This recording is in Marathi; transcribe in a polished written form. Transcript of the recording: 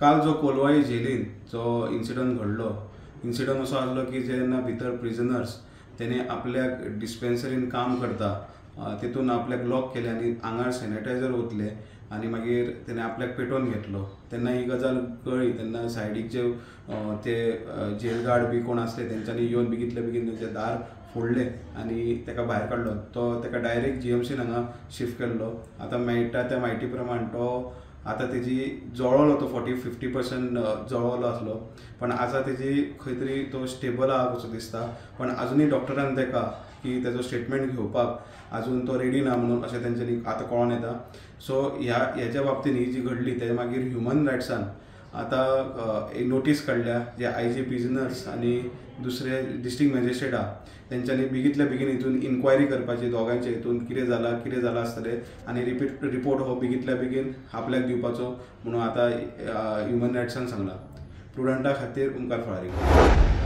काल जो कोलवाई जेलीन जो इन्सिडंट घडलो, इन्सिडंट असो आसलो की जेन्ना भितर प्रिजनर्स तेणे आपल्याक डिस्पेन्सरीन काम करता तितून आपल्याक लॉक केले आनी आंगार सॅनिटायझर ओतले आनी मागीर तेणे आपल्याक पेटोवन घेतलो। तेन्ना ही गजाल कळ्ळी तेन्ना सायडीक जे ते जेल गार्ड बी कोण आसले तेंच्यांनी येवन बेगीतले बेगीन तेंचे दार फोडले आनी तेका भायर काडलो। तो तेका डायरेक्ट जीएमसीन हांगा शिफ्ट केल्लो। आतां मेळटा त्या म्हायती प्रमाण तो आतां तेजी जळवलो, तो 40-50% जळवलो आसलो, पण आतां तेजी खंय तरी तो स्टेबल आहा कसो दिसता। पण आजुनूय डॉक्टरान तेका की तेजो स्टेटमेंट घेवपाक आजून तो रेडी ना म्हणून अशें तेंच्यांनी आतां कळोन येता। सो ह्याच्या बाबतींत ही जी घडली ते मागीर ह्युमन रायट्सान आतां एक नोटीस काडल्या जे आयजी प्रिजनर्स आनी दुसरे डिस्ट्रिक्ट मॅजिस्ट्रेट आहा तेंच्यांनी बेगीतल्या बेगीन हितून इन्क्वायरी करपाची, दोगांच्या हितून कितें जालां आसतलें आनी रिपोर्ट हो बेगीतल्या बेगीन आपल्याक दिवपाचो म्हणून आतां ह्युमन रायट्सान सांगलां। प्रुडंटा खातीर ओंकार फळारी।